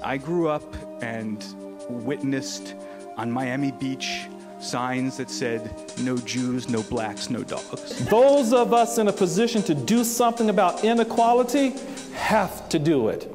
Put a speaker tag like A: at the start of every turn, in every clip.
A: I grew up and witnessed on Miami Beach signs that said, "No Jews, no blacks, no dogs."
B: Those of us in a position to do something about inequality have to do it.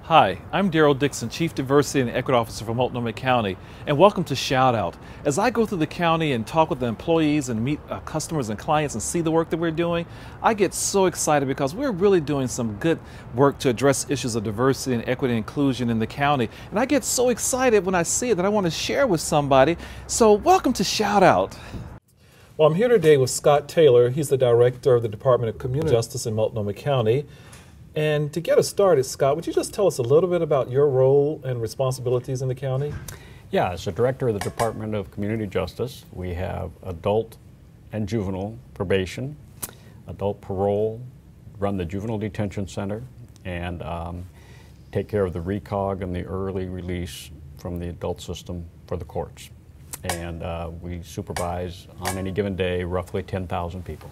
B: Hi, I'm Daryl Dixon, Chief Diversity and Equity Officer for Multnomah County, and welcome to Shout Out. As I go through the county and talk with the employees and meet customers and clients and see the work that we're doing, I get so excited because we're really doing some good work to address issues of diversity and equity and inclusion in the county. And I get so excited when I see it that I want to share with somebody. So welcome to Shout Out. Well, I'm here today with Scott Taylor. He's the Director of the Department of Community Justice in Multnomah County. And to get us started, Scott, would you just tell us a little bit about your role and responsibilities in the county?
C: Yeah, as the Director of the Department of Community Justice, we have adult and juvenile probation, adult parole, run the Juvenile Detention Center, and take care of the recog and the early release from the adult system for the courts. And we supervise on any given day roughly 10,000 people.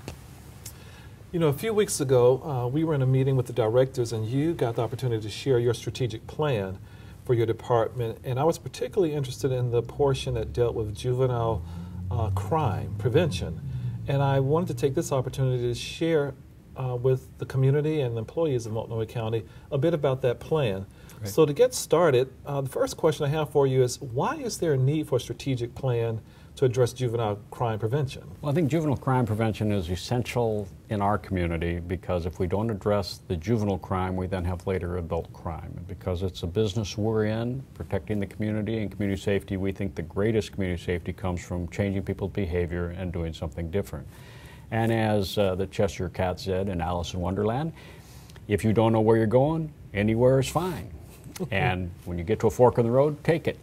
B: You know, a few weeks ago, we were in a meeting with the directors, and you got the opportunity to share your strategic plan for your department. And I was particularly interested in the portion that dealt with juvenile crime prevention. And I wanted to take this opportunity to share with the community and the employees of Multnomah County a bit about that plan. Right. So to get started, the first question I have for you is, why is there a need for a strategic plan to address juvenile crime prevention?
C: Well, I think juvenile crime prevention is essential in our community because if we don't address the juvenile crime, we then have later adult crime. And because it's a business we're in, protecting the community and community safety, we think the greatest community safety comes from changing people's behavior and doing something different. And as the Cheshire Cat said in Alice in Wonderland, if you don't know where you're going, anywhere is fine. And when you get to a fork in the road, take it.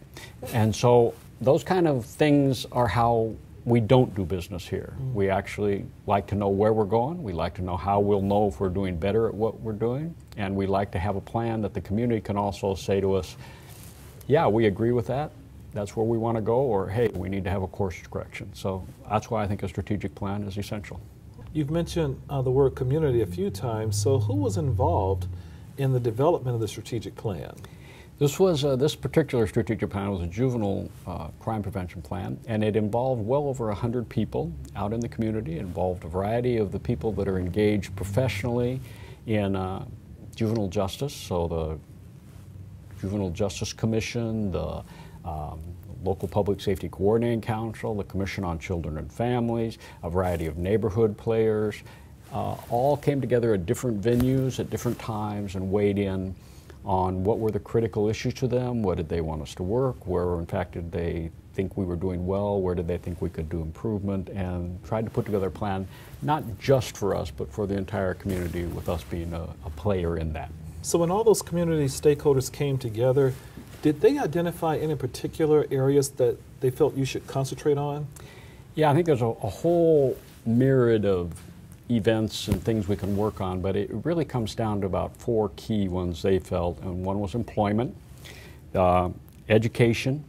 C: And so those kind of things are how we don't do business here. We actually like to know where we're going. We like to know how we'll know if we're doing better at what we're doing. And we like to have a plan that the community can also say to us, yeah, we agree with that. That's where we want to go. Or, hey, we need to have a course correction. So that's why I think a strategic plan is essential.
B: You've mentioned the word community a few times. So who was involved in the development of the strategic plan?
C: This particular strategic plan was a juvenile crime prevention plan, and it involved well over 100 people out in the community. It involved a variety of the people that are engaged professionally in juvenile justice, so the Juvenile Justice Commission, the local Public Safety Coordinating Council, the Commission on Children and Families, a variety of neighborhood players, all came together at different venues at different times and weighed in on what were the critical issues to them, what did they want us to work, where in fact did they think we were doing well, where did they think we could do improvement, and tried to put together a plan not just for us but for the entire community, with us being a player in that.
B: So when all those community stakeholders came together, did they identify any particular areas that they felt you should concentrate on?
C: Yeah, I think there's a whole myriad of events and things we can work on, but it really comes down to about 4 key ones they felt, and one was employment, education,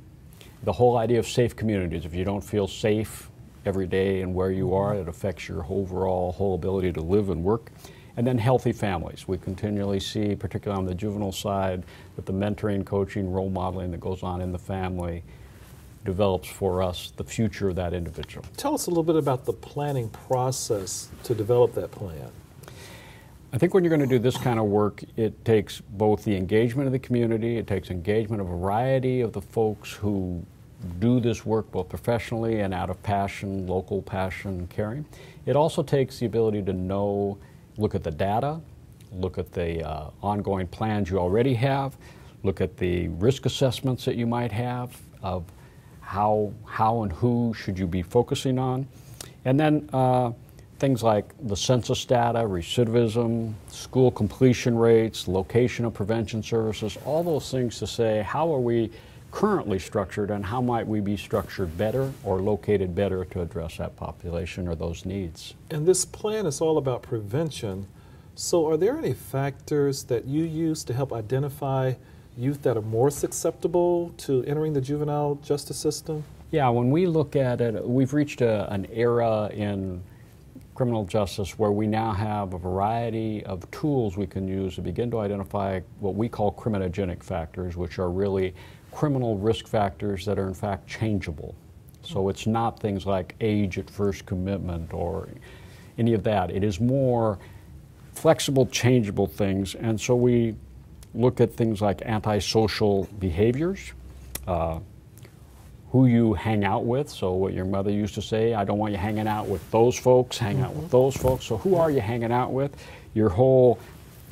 C: the whole idea of safe communities. If you don't feel safe every day and where you are, it affects your whole ability to live and work. And then healthy families. We continually see, particularly on the juvenile side, that the mentoring, coaching, role modeling that goes on in the family develops for us the future of that individual.
B: Tell us a little bit about the planning process to develop that plan.
C: I think when you're going to do this kind of work, it takes both the engagement of the community, it takes engagement of a variety of the folks who do this work both professionally and out of passion, local passion and caring. It also takes the ability to know, look at the data, look at the ongoing plans you already have, look at the risk assessments that you might have of how and who should you be focusing on. And then things like the census data, recidivism, school completion rates, location of prevention services, all those things to say how are we currently structured and how might we be structured better or located better to address that population or those needs.
B: And this plan is all about prevention. So are there any factors that you use to help identify youth that are more susceptible to entering the juvenile justice system?
C: Yeah, when we look at it, we've reached an era in criminal justice, where we now have a variety of tools we can use to begin to identify what we call criminogenic factors, which are really criminal risk factors that are in fact changeable. So it's not things like age at first commitment or any of that. It is more flexible, changeable things. And so we look at things like antisocial behaviors, who you hang out with. So what your mother used to say, I don't want you hanging out with those folks, hang out with those folks. So who are you hanging out with? Your whole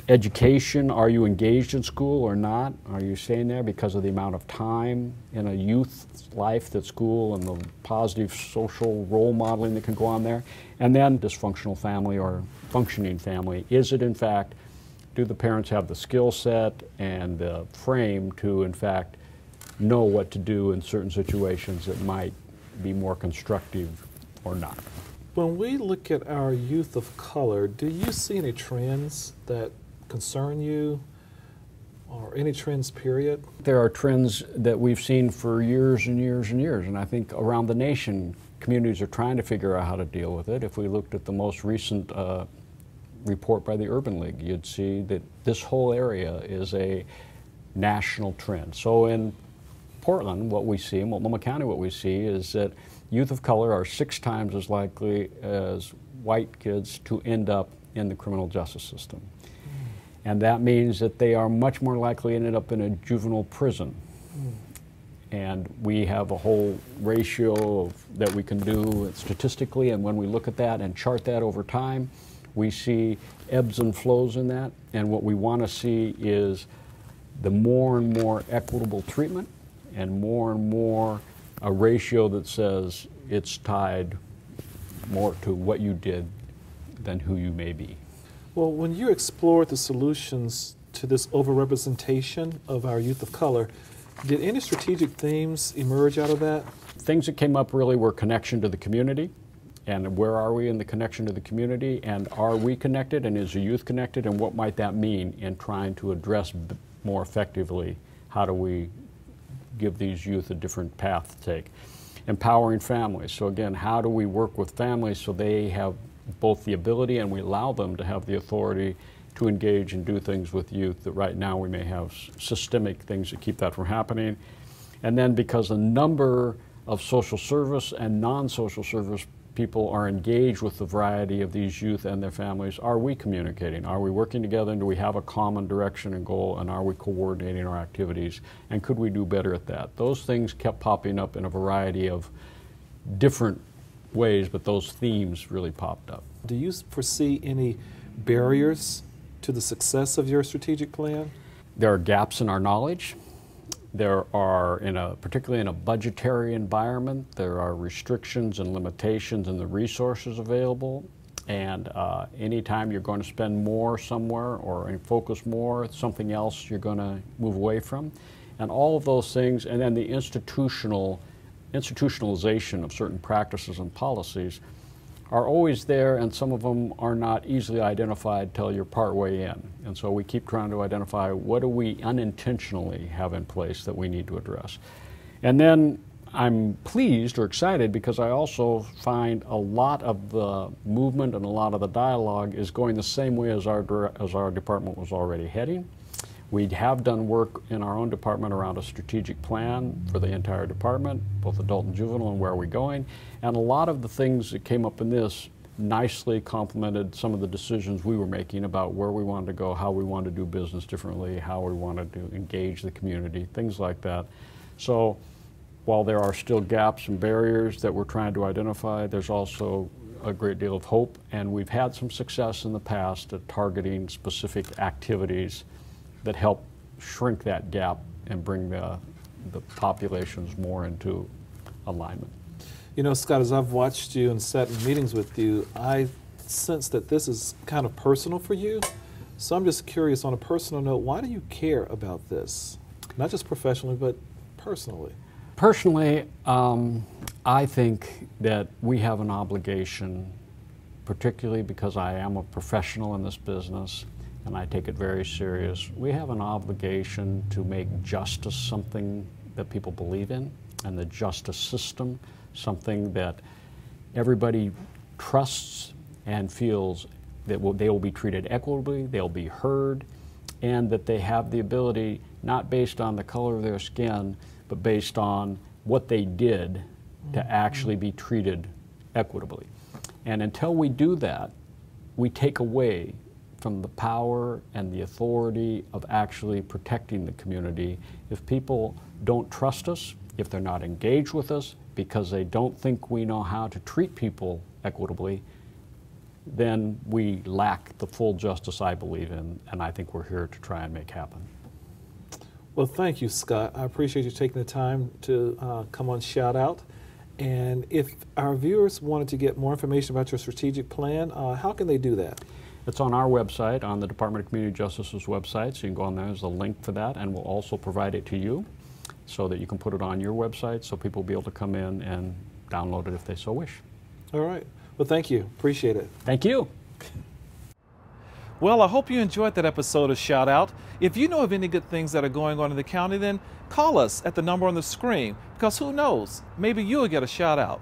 C: education, are you engaged in school or not? Are you staying there because of the amount of time in a youth's life that school and the positive social role modeling that can go on there? And then dysfunctional family or functioning family. Is it in fact, do the parents have the skill set and the frame to in fact know what to do in certain situations that might be more constructive or not?
B: When we look at our youth of color, do you see any trends that concern you, or any trends, period?
C: There are trends that we've seen for years and years and years, and I think around the nation, communities are trying to figure out how to deal with it. If we looked at the most recent report by the Urban League, you'd see that this whole area is a national trend. So in Portland, what we see, in Multnomah County, what we see is that youth of color are 6 times as likely as white kids to end up in the criminal justice system. And that means that they are much more likely to end up in a juvenile prison. And we have a whole ratio that we can do statistically, and when we look at that and chart that over time, we see ebbs and flows in that. And what we want to see is the more and more equitable treatment and more a ratio that says it's tied more to what you did than who you may be.
B: Well, when you explored the solutions to this overrepresentation of our youth of color, did any strategic themes emerge out of that?
C: Things that came up really were connection to the community, and where are we in the connection to the community, and are we connected, and is the youth connected, and what might that mean in trying to address more effectively how do we give these youth a different path to take. Empowering families. So again, how do we work with families so they have both the ability and we allow them to have the authority to engage and do things with youth that right now we may have systemic things that keep that from happening. And then because a number of social service and non-social service people are engaged with the variety of these youth and their families, are we communicating? Are we working together, and do we have a common direction and goal, and are we coordinating our activities? And could we do better at that? Those things kept popping up in a variety of different ways, but those themes really popped up.
B: Do you foresee any barriers to the success of your strategic plan?
C: There are gaps in our knowledge. There are, particularly in a budgetary environment, there are restrictions and limitations in the resources available. And anytime you're going to spend more somewhere or focus more, something else you're going to move away from. And all of those things, and then the institutionalization of certain practices and policies are always there, and some of them are not easily identified till you're partway in. And so we keep trying to identify what do we unintentionally have in place that we need to address. And then I'm pleased or excited because I also find a lot of the movement and a lot of the dialogue is going the same way as our department was already heading. We have done work in our own department around a strategic plan for the entire department, both adult and juvenile, and where are we going. And a lot of the things that came up in this nicely complemented some of the decisions we were making about where we wanted to go, how we wanted to do business differently, how we wanted to engage the community, things like that. So while there are still gaps and barriers that we're trying to identify, there's also a great deal of hope, and we've had some success in the past at targeting specific activities that help shrink that gap and bring the populations more into alignment.
B: You know, Scott, as I've watched you and sat in meetings with you, I sense that this is kind of personal for you. So I'm just curious, on a personal note, why do you care about this? Not just professionally, but personally.
C: Personally, I think that we have an obligation, particularly because I am a professional in this business, and I take it very serious. We have an obligation to make justice something that people believe in, and the justice system something that everybody trusts and feels that they will be treated equitably, they'll be heard, and that they have the ability, not based on the color of their skin, but based on what they did to actually be treated equitably. And until we do that, we take away from the power and the authority of actually protecting the community. If people don't trust us, if they're not engaged with us because they don't think we know how to treat people equitably, then we lack the full justice I believe in, and I think we're here to try and make happen.
B: Well, thank you, Scott. I appreciate you taking the time to come on Shout Out. And if our viewers wanted to get more information about your strategic plan, how can they do that?
C: It's on our website, on the Department of Community Justice's website, so you can go on there. There's a link for that, and we'll also provide it to you so that you can put it on your website so people will be able to come in and download it if they so wish.
B: All right. Well, thank you. Appreciate it.
C: Thank you.
B: Well, I hope you enjoyed that episode of Shout Out. If you know of any good things that are going on in the county, then call us at the number on the screen, because who knows, maybe you'll get a shout out.